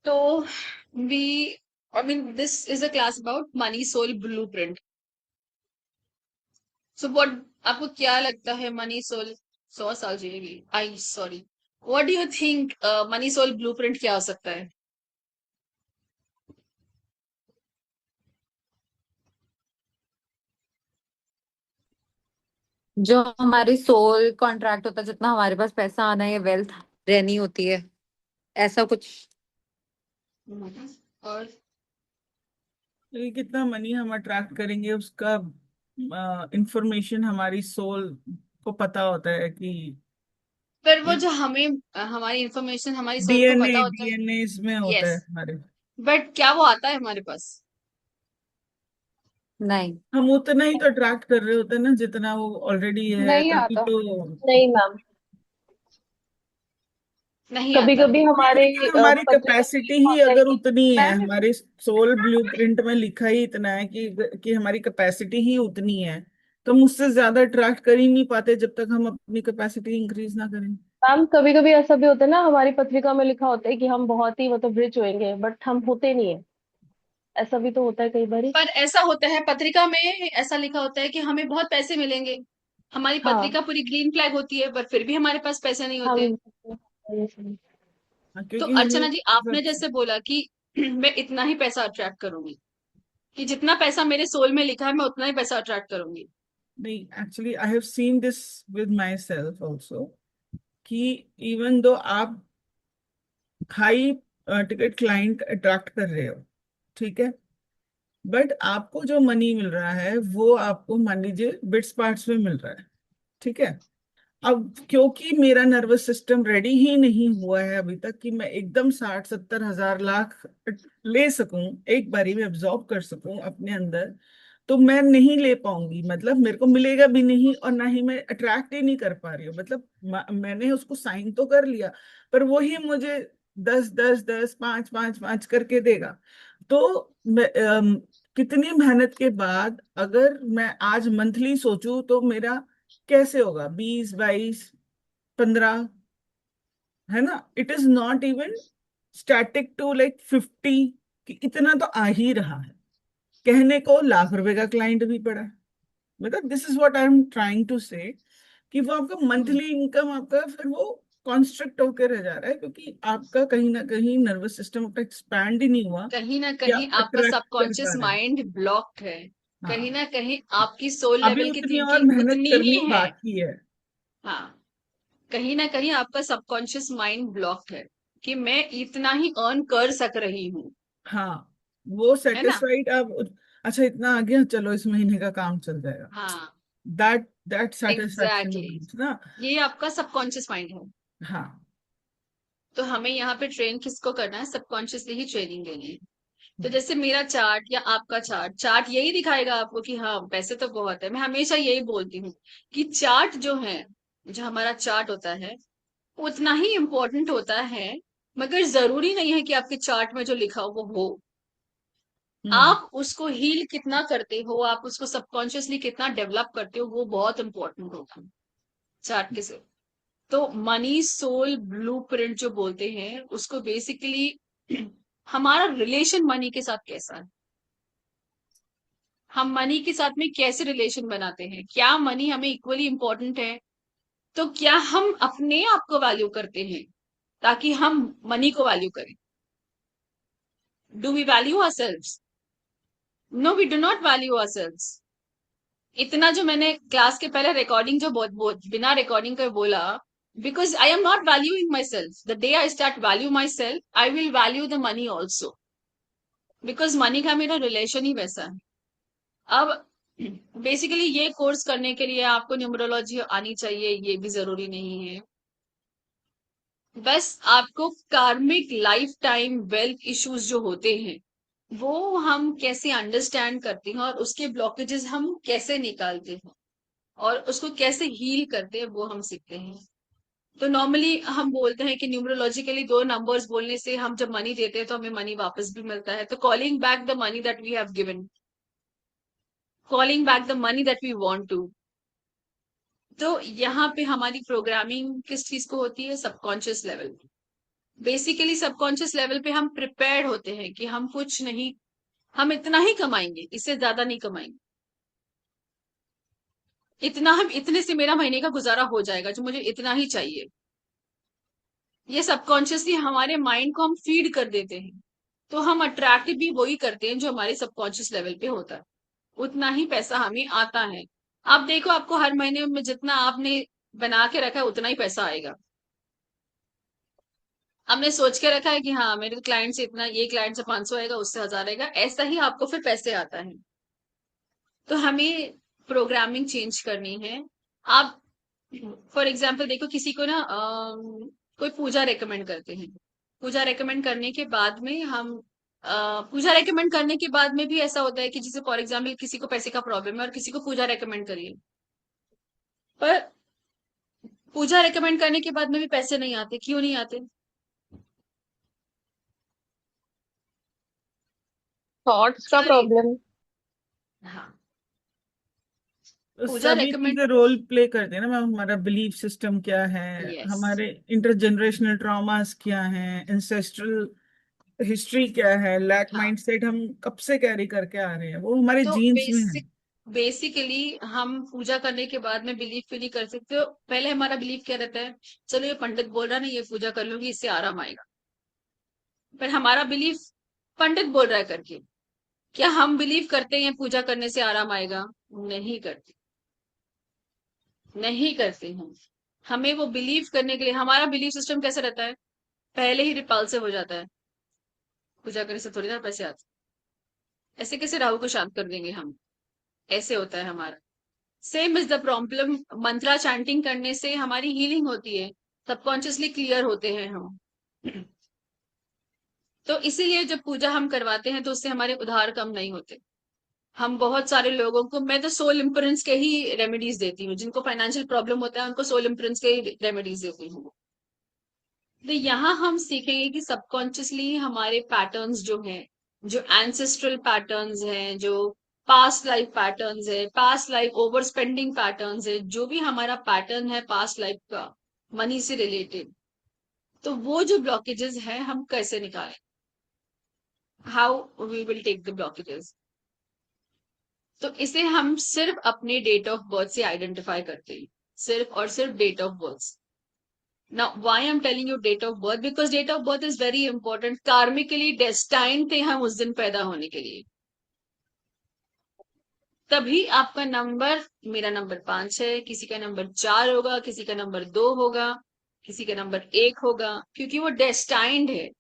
तो we I mean this is a class about money soul blueprint. So what आपको क्या लगता है मनी सोल 100 साल जिएगी? I sorry, what do you think money soul blueprint क्या हो सकता है? जो हमारी सोल कॉन्ट्रैक्ट होता है, जितना हमारे पास पैसा आना है, वेल्थ रहनी होती है, ऐसा कुछ। और ये कितना मनी हम अट्रैक्ट करेंगे उसका इंफॉर्मेशन हमारी सोल को पता होता है कि फिर वो जो हमें हमारी इंफॉर्मेशन हमारी सोल को डीएनए पता होता है। डीएनए इसमें होता है यस, हमारे। बट क्या वो आता है हमारे पास? नहीं। हम उतना ही तो अट्रैक्ट कर रहे होते हैं ना जितना वो ऑलरेडी है, नहीं तभी आता। तो। नहीं मैम। नहीं कभी आता। कभी हमारे लेकिन हमारी पत्रिका में कैपेसिटी लिखा ही होता है अगर कि उतनी है, मैम। हमारे सोल ब्लूप्रिंट में लिखा ही इतना है कि हमारी कैपेसिटी ही उतनी है, तो हम उससे ज्यादा अट्रैक्ट कर ही नहीं पाते जब तक हम अपनी कैपेसिटी इंक्रीज ना करें। मैम कभी कभी ऐसा भी होता है ना, हमारी पत्रिका में लिखा होता है कि हम बहुत ही मतलब रिच होंगे, बट हम होते नहीं है। ऐसा भी तो होता है कई बार। पर ऐसा होता है पत्रिका में, ऐसा लिखा होता है कि हमें बहुत पैसे मिलेंगे। हमारी हाँ। पत्रिका पूरी ग्रीन फ्लैग होती है, पर फिर भी हमारे पास पैसे नहीं होते। हम। हाँ, तो क्योंकि हमने अर्चना जी, आपने जैसे बोला कि मैं इतना ही पैसा अट्रैक्ट करूंगी, कि जितना पैसा मेरे सोल में लिखा है मैं उतना ही पैसा अट्रैक्ट करूंगी। नहीं, actually I have seen this with my self also, कि इवन दो आप हाई टिकट क्लाइंट अट्रैक्ट कर रहे हो, ठीक है, बट आपको जो मनी मिल रहा है वो आपको मान लीजिए बिट्स पार्ट्स में मिल रहा है, ठीक है। अब क्योंकि मेरा नर्वस सिस्टम रेडी ही नहीं हुआ है अभी तक कि मैं एकदम 60-70 हज़ार लाख ले सकूं, एक बारी में एब्जॉर्ब कर सकूं अपने अंदर, तो मैं नहीं ले पाऊंगी, मतलब मेरे को मिलेगा भी नहीं और ना ही मैं अट्रैक्ट ही नहीं कर पा रही हूँ, मतलब मैंने उसको साइन तो कर लिया, पर वो ही मुझे 10-10-10 5-5-5 करके देगा। तो कितनी मेहनत के बाद अगर मैं आज मंथली सोचूं तो मेरा कैसे होगा, 20, 22, 15, है ना। It is not even static to like 50, कि इतना तो आ ही रहा है। कहने को लाख रुपए का क्लाइंट भी पड़ा है, मतलब this is what I am trying to say, कि वो आपका हम्म। मंथली इनकम आपका फिर वो कॉन्स्ट्रक्ट होकर रह जा रहा है, क्योंकि आपका कहीं ना कहीं नर्वस सिस्टम आपका एक्सपैंड ही नहीं हुआ कहीं ना कि कहीं आप आपका अट्रैक्ट कर सबकॉन्शियस पा रहे हो। माइंड ब्लॉक्ड है। कहीं हाँ, ना कहीं आपकी सोल अभी लेवल की उतनी और थिंकिंग मेहनत उतनी ही करनी है। बाकी है। हाँ, कहीं ना कहीं आपका सबकॉन्शियस माइंड ब्लॉक्ड है कि मैं इतना ही अर्न कर सक रही हूँ। हाँ, वो है ना? सेटिस्फाइड आप, अच्छा इतना आ गया, चलो इस महीने का काम चल जाएगा, हाँ, दैट सेटिस्फैक्शन एग्जैक्टली, ना। ये आपका सबकॉन्शियस माइंड है। हाँ। तो हमें यहाँ पे ट्रेन किसको करना है? सबकॉन्शियसली ही ट्रेनिंग देनी है। तो जैसे मेरा चार्ट या आपका चार्ट, चार्ट यही दिखाएगा आपको कि हाँ पैसे तो बहुत है। मैं हमेशा यही बोलती हूँ कि चार्ट जो है, जो हमारा चार्ट होता है, उतना ही इम्पोर्टेंट होता है, मगर जरूरी नहीं है कि आपके चार्ट में जो लिखा हो वो हो। हम्म। आप उसको हील कितना करते हो, आप उसको सबकॉन्शियसली कितना डेवलप करते हो, वो बहुत इंपॉर्टेंट होता है चार्ट के से। तो मनी सोल ब्लूप्रिंट जो बोलते हैं उसको बेसिकली हमारा रिलेशन मनी के साथ कैसा है, हम मनी के साथ में कैसे रिलेशन बनाते हैं, क्या मनी हमें इक्वली इंपॉर्टेंट है, तो क्या हम अपने आप को वैल्यू करते हैं ताकि हम मनी को वैल्यू करें? Do we value ourselves? No, we do not value ourselves. इतना जो मैंने क्लास के पहले रिकॉर्डिंग जो बहुत बिना रिकॉर्डिंग के बोला, because I am not valuing my self. The day I start value my self I will value the money also, because money का मेरा रिलेशन ही वैसा है। अब बेसिकली ये कोर्स करने के लिए आपको न्यूमरोलॉजी आनी चाहिए, ये भी जरूरी नहीं है। बस आपको कार्मिक लाइफ टाइम वेल्थ इश्यूज जो होते हैं वो हम कैसे अंडरस्टैंड करते हैं और उसके ब्लॉकेजेस हम कैसे निकालते हैं और उसको कैसे हील करते हैं वो हम सीखते हैं। तो नॉर्मली हम बोलते हैं कि न्यूमरोलॉजिकली दो नंबर्स बोलने से हम जब मनी देते हैं तो हमें मनी वापस भी मिलता है। तो calling back the money that we have given, calling back the money that we want to. तो यहाँ पे हमारी प्रोग्रामिंग किस चीज को होती है? Subconscious level. Basically subconscious level पे हम प्रिपेयर्ड होते हैं कि हम कुछ नहीं, हम इतना ही कमाएंगे, इससे ज्यादा नहीं कमाएंगे, इतना, हम इतने से मेरा महीने का गुजारा हो जाएगा, जो मुझे इतना ही चाहिए। ये सबकॉन्शियसली हमारे माइंड को हम फीड कर देते हैं, तो हम अट्रैक्ट भी वही करते हैं जो हमारे सबकॉन्शियस लेवल पे होता है, उतना ही पैसा हमें आता है। आप देखो, आपको हर महीने में जितना आपने बना के रखा है उतना ही पैसा आएगा। हमने सोच के रखा है कि हाँ मेरे क्लाइंट से इतना, ये क्लाइंट से 500 आएगा, उससे 1000 आएगा, ऐसा ही आपको फिर पैसे आता है। तो हमें प्रोग्रामिंग चेंज करनी है। आप फॉर एग्जाम्पल देखो, किसी को ना कोई पूजा रेकमेंड करते हैं, पूजा रेकमेंड करने के बाद में हम पूजा रेकमेंड करने के बाद में भी ऐसा होता है कि जैसे फॉर एग्जाम्पल किसी को पैसे का प्रॉब्लम है और किसी को पूजा रेकमेंड करिए, पर पूजा रेकमेंड करने के बाद में भी पैसे नहीं आते, क्यों नहीं आते? थॉट्स का पूजा रे प्रॉब्लम। हाँ, तो पूजा सभी रेकमेंड, चीजें रोल प्ले करते हैं ना मैम। हमारा बिलीफ सिस्टम क्या है, यस। हमारे इंटरजेनरेशनल ट्रॉमास क्या हैं, एंसेस्ट्रल हिस्ट्री क्या है, लैक हाँ, माइंडसेट हम कब से कैरी करके आ रहे हैं, वो हमारे तो जीन्स में है। बेसिकली हम पूजा करने के बाद में बिलीव भी नहीं कर सकते हो। पहले हमारा बिलीव क्या रहता है, चलो ये पंडित बोल रहा है ना, ये पूजा कर लूंगी, इससे आराम आएगा। पर हमारा बिलीव पंडित बोल रहा है करके, क्या हम बिलीव करते हैं पूजा करने से आराम आएगा? नहीं करते, नहीं करते हम। हमें वो बिलीव करने के लिए, हमारा बिलीव सिस्टम कैसा रहता है, पहले ही रिपल्सिव हो जाता है, पूजा करने से थोड़ी ना पैसे आते, ऐसे कैसे राहु को शांत कर देंगे हम, ऐसे होता है हमारा। Same is the problem, Mantra chanting करने से हमारी हीलिंग होती है, सबकॉन्शियसली क्लियर होते हैं हम। तो इसीलिए जब पूजा हम करवाते हैं तो उससे हमारे उधार कम नहीं होते। हम बहुत सारे लोगों को, मैं तो सोल इम्प्रिंट्स के ही रेमेडीज देती हूँ, जिनको फाइनेंशियल प्रॉब्लम होता है उनको सोल इम्प्रिंट्स के ही रेमेडीज देती हूँ। तो यहाँ हम सीखेंगे कि सबकॉन्शियसली हमारे पैटर्न्स जो हैं, जो एंसेस्ट्रल पैटर्न्स हैं, जो पास्ट लाइफ पैटर्न्स है, past life over spending patterns है, जो भी हमारा पैटर्न है पास्ट लाइफ का मनी से रिलेटेड, तो वो जो ब्लॉकेजेस है हम कैसे निकालें, how we will take the blockages. तो इसे हम सिर्फ अपने डेट ऑफ बर्थ से आइडेंटिफाई करते हैं, सिर्फ और सिर्फ date of birth. Now, why I'm telling you date of birth? Because date of birth is very important. Karmically destined थे हम उस दिन पैदा होने के लिए, तभी आपका नंबर, मेरा नंबर 5 है, किसी का नंबर 4 होगा, किसी का नंबर 2 होगा, किसी का नंबर 1 होगा, क्योंकि वो डेस्टाइंड है।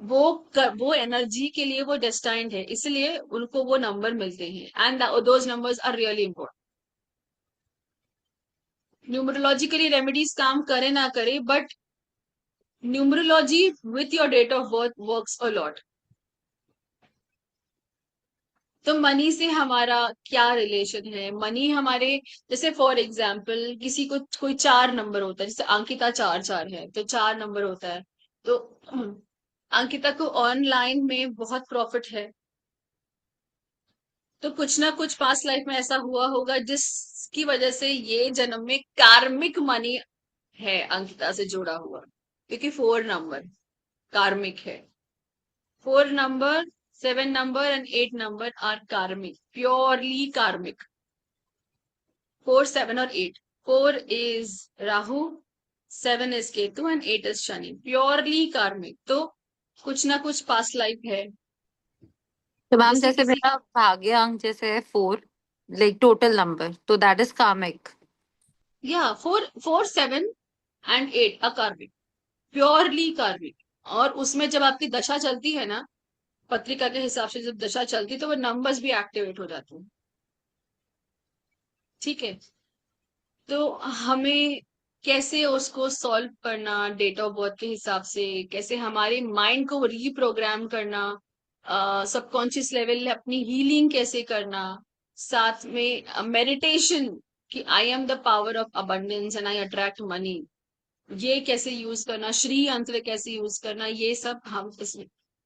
वो एनर्जी के लिए वो डेस्टाइंड है, इसलिए उनको वो नंबर मिलते हैं, and those numbers are really important. Numerologically remedies काम करे ना करे, but numerology with your date of birth works a lot. तो मनी से हमारा क्या रिलेशन है, मनी हमारे, जैसे फॉर एग्जाम्पल किसी को कोई 4 नंबर होता है, जैसे अंकिता 4 4 है तो 4 नंबर होता है, तो अंकिता को ऑनलाइन में बहुत प्रॉफिट है, तो कुछ ना कुछ पास्ट लाइफ में ऐसा हुआ होगा जिसकी वजह से ये जन्म में कार्मिक मनी है अंकिता से जुड़ा हुआ, क्योंकि 4 नंबर कार्मिक है। 4 number, 7 number and 8 number are karmic, purely karmic. 4, 7 और 8. 4 is Rahu, 7 is Ketu and 8 is Shani. Purely karmic. तो कुछ ना कुछ पास्ट लाइफ है। तो मैम जैसे जैसे किसी, मेरा भाग्य अंक जैसे है 4, लाइक टोटल नंबर, तो दैट इज कार्मिक। या 4, 7 and 8 अकार्मिक, प्योरली कार्मिक। और उसमें जब आपकी दशा चलती है ना, पत्रिका के हिसाब से जब दशा चलती है तो वो नंबर्स भी एक्टिवेट हो जाते हैं। ठीक है, तो हमें कैसे उसको सॉल्व करना, डेट ऑफ बर्थ के हिसाब से कैसे हमारे माइंड को रीप्रोग्राम करना, सबकॉन्शियस लेवल अपनी हीलिंग कैसे करना, साथ में मेडिटेशन कि I am the power of abundance and I attract money, ये कैसे यूज करना, श्री यंत्र कैसे यूज करना, ये सब हम इस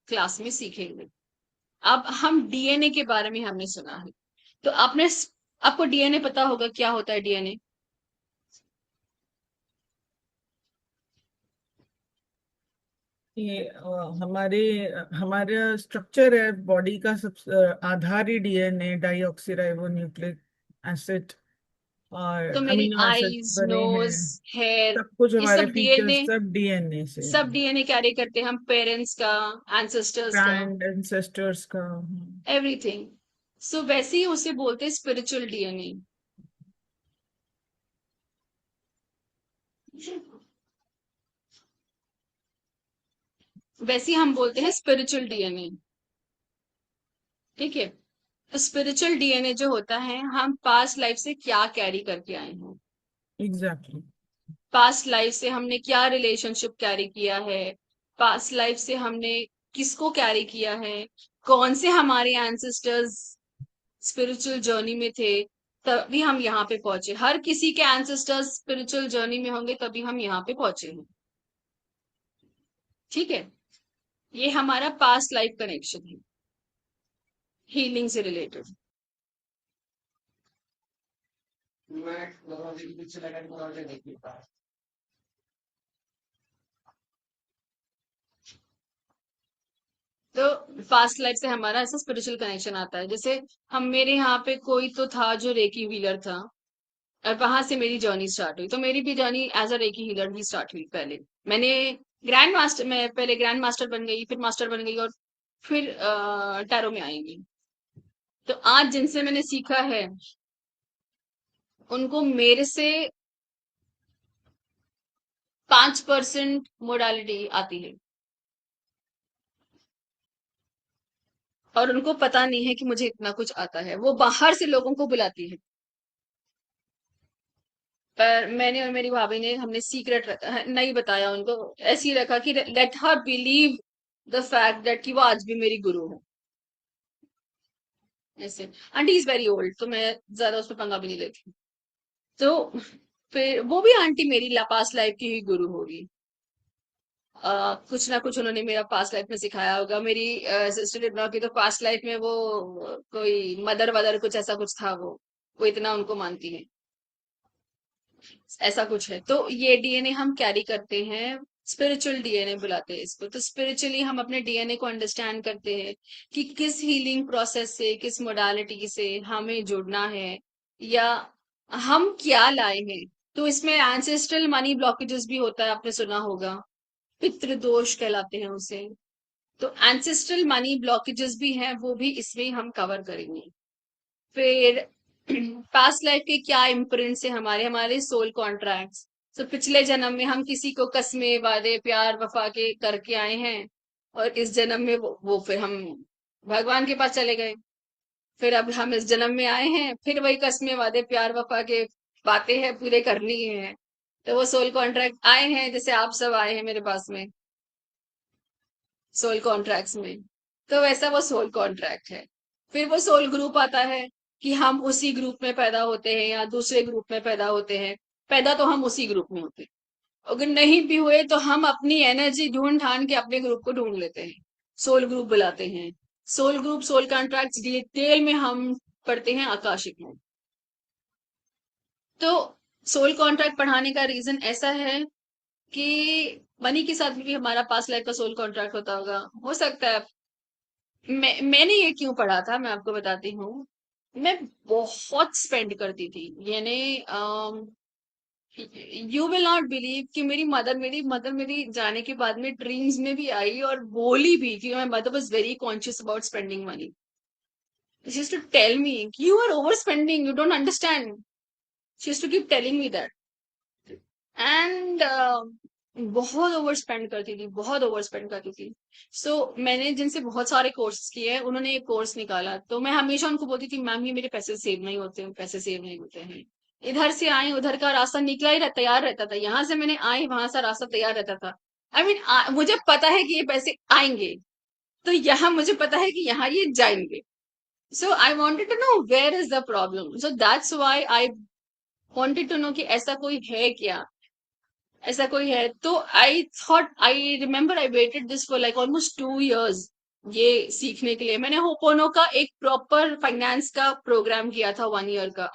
क्लास में सीखेंगे। अब हम डीएनए के बारे में हमने सुना है, तो आपको डीएनए पता होगा क्या होता है डीएनए? ये हमारे हमारा स्ट्रक्चर है बॉडी का, सब आधार ही डीएनए, डाईऑक्सी राइबोन्यूक्लिक एसिड और तो मेरी अमीनो एसिड आईज, बने नोज, हैं। हेयर, सब कुछ ये हमारे सब फीचर्स डीएनए, सब डीएनए से सब हैं। डीएनए कैरी करते हैं हम, पेरेंट्स का, एंसेस्टर्स का, ग्रैंड एंसेस्टर्स का। एवरीथिंग। सो वैसे ही उसे बोलते हैं स्पिरिचुअल डीएनए। वैसे ही हम बोलते हैं स्पिरिचुअल डीएनए। ठीक है। तो स्पिरिचुअल डीएनए जो होता है, हम पास्ट लाइफ से क्या कैरी करके आए हैं, एग्जैक्टली। पास्ट लाइफ से हमने क्या रिलेशनशिप कैरी किया है, पास्ट लाइफ से हमने किसको कैरी किया है, कौन से हमारे एंसेस्टर्स स्पिरिचुअल जर्नी में थे, तभी हम यहाँ पे पहुंचे। हर किसी के एंसेस्टर्स स्पिरिचुअल जर्नी में होंगे तभी हम यहाँ पे पहुंचे हैं। ठीक है। ये हमारा पास्ट लाइफ कनेक्शन है, हीलिंग से रिलेटेड। तो पास्ट लाइफ से हमारा ऐसा स्पिरिचुअल कनेक्शन आता है। जैसे हम, मेरे यहाँ पे कोई तो था जो रेकी व्हीलर था, और वहां से मेरी जर्नी स्टार्ट हुई। तो मेरी भी journey as a reiki healer ही स्टार्ट हुई। पहले मैंने ग्रैंड मास्टर, मैं पहले ग्रैंड मास्टर बन गई, फिर मास्टर बन गई, और फिर टैरो में आएंगी। तो आज जिनसे मैंने सीखा है, उनको मेरे से 5% मोडालिटी आती है, और उनको पता नहीं है कि मुझे इतना कुछ आता है। वो बाहर से लोगों को बुलाती है, पर मैंने और मेरी भाभी ने, हमने सीक्रेट रखा, नहीं बताया उनको, ऐसे ही रखा कि let her believe the fact that कि वो आज भी मेरी गुरु है। ऐसे, आंटी इज वेरी ओल्ड, तो मैं ज्यादा उस पर पंगा भी नहीं लेती। तो फिर वो भी आंटी मेरी पास्ट लाइफ की ही गुरु होगी। कुछ ना कुछ उन्होंने मेरा पास्ट लाइफ में सिखाया होगा। मेरी सिस्टर इन लॉ की तो पास्ट लाइफ में वो कोई मदर वदर कुछ ऐसा कुछ था, वो इतना उनको मानती है। ऐसा कुछ है। तो ये डीएनए हम कैरी करते हैं, स्पिरिचुअल डीएनए बुलाते हैं इसको। तो स्पिरिचुअली हम अपने डीएनए को अंडरस्टैंड करते हैं कि किस हीलिंग प्रोसेस से, किस मोडालिटी से हमें जुड़ना है, या हम क्या लाए हैं। तो इसमें एंसेस्ट्रल मनी ब्लॉकेजेस भी होता है, आपने सुना होगा, पितृ दोष कहलाते हैं उसे। तो एंसेस्ट्रल मनी ब्लॉकेजेस भी हैं, वो भी इसमें हम कवर करेंगे। फिर पास्ट लाइफ के क्या इम्प्रिंट्स है हमारे, हमारे सोल कॉन्ट्रैक्ट्स। तो पिछले जन्म में हम किसी को कस्में, वादे, प्यार, वफा के करके आए हैं, और इस जन्म में वो फिर हम भगवान के पास चले गए। फिर अब हम इस जन्म में आए हैं, फिर वही कस्में, वादे, प्यार, वफा के बातें हैं, पूरे करनी है। तो वो सोल कॉन्ट्रैक्ट आए हैं, जैसे आप सब आए हैं मेरे पास में सोल कॉन्ट्रैक्ट्स में। तो वैसा वो सोल कॉन्ट्रैक्ट है। फिर वो सोल ग्रुप आता है, कि हम उसी ग्रुप में पैदा होते हैं या दूसरे ग्रुप में पैदा होते हैं। पैदा तो हम उसी ग्रुप में होते हैं, अगर नहीं भी हुए तो हम अपनी एनर्जी ढूंढ ढांड के अपने ग्रुप को ढूंढ लेते हैं, सोल ग्रुप बुलाते हैं। Soul group, soul contract detail में हम पढ़ते हैं आकाशिक में। तो सोल कॉन्ट्रैक्ट पढ़ाने का रीजन ऐसा है कि मनी के साथ भी हमारा पास्ट लाइफ का सोल कॉन्ट्रैक्ट होता होगा, हो सकता है। मैंने ये क्यों पढ़ा था, मैं आपको बताती हूँ। मैं बहुत स्पेंड करती थी, यानी यू विल नॉट बिलीव कि मेरी मदर मेरी जाने के बाद में ड्रीम्स में भी आई और बोली भी कि my mother was very conscious about spending money. She used to tell me कि you are over spending, you don't understand. She used to keep telling me that. And बहुत ओवर स्पेंड करती थी, बहुत ओवर स्पेंड करती थी। मैंने जिनसे बहुत सारे कोर्स किए हैं, उन्होंने एक कोर्स निकाला, तो मैं हमेशा उनको बोलती थी, मैम ये मेरे पैसे सेव नहीं होते हैं, पैसे सेव नहीं होते हैं। इधर से आए, उधर का रास्ता निकला ही तैयार रहता था, यहाँ से मैंने आई, वहां से रास्ता तैयार रहता था। मुझे पता है कि ये पैसे आएंगे, तो यहाँ मुझे पता है कि यहाँ ये जाएंगे। So I wanted to know where is the problem, so that's why I wanted to know कि ऐसा कोई है क्या, ऐसा कोई है। तो I thought, I remember I waited this for like almost 2 years, ये सीखने के लिए। मैंने होपोनो का एक प्रॉपर फाइनेंस का प्रोग्राम किया था, 1 year का,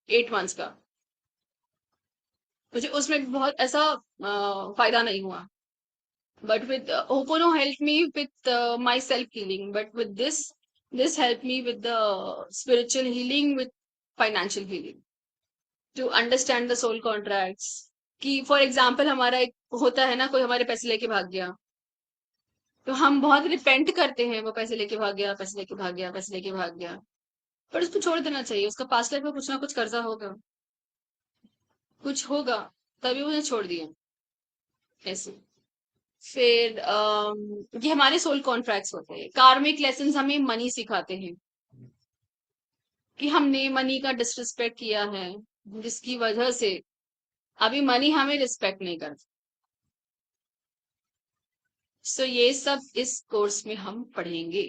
8 months का। मुझे उसमें बहुत ऐसा फायदा नहीं हुआ। But with Ho'oponopono helped me with my self healing. But with this helped me with the spiritual healing, with financial healing, to understand the soul contracts. कि फॉर एग्जाम्पल हमारा एक होता है ना, कोई हमारे पैसे लेके भाग गया, तो हम बहुत रिपेंट करते हैं, वो पैसे लेके भाग गया, पैसे लेके भाग गया, पैसे लेके भाग गया, पर उसको छोड़ देना चाहिए। उसका पास्ट लाइफ में कुछ ना कुछ कर्जा होगा, कुछ होगा, तभी उन्हें छोड़ दिया ऐसे। फिर ये हमारे सोल कॉन्ट्रैक्ट्स होते हैं। कार्मिक लेसन्स हमें मनी सिखाते हैं कि हमने मनी का डिसरिस्पेक्ट किया है, जिसकी वजह से अभी मनी हमें रिस्पेक्ट नहीं करता। सो ये सब इस कोर्स में हम पढ़ेंगे।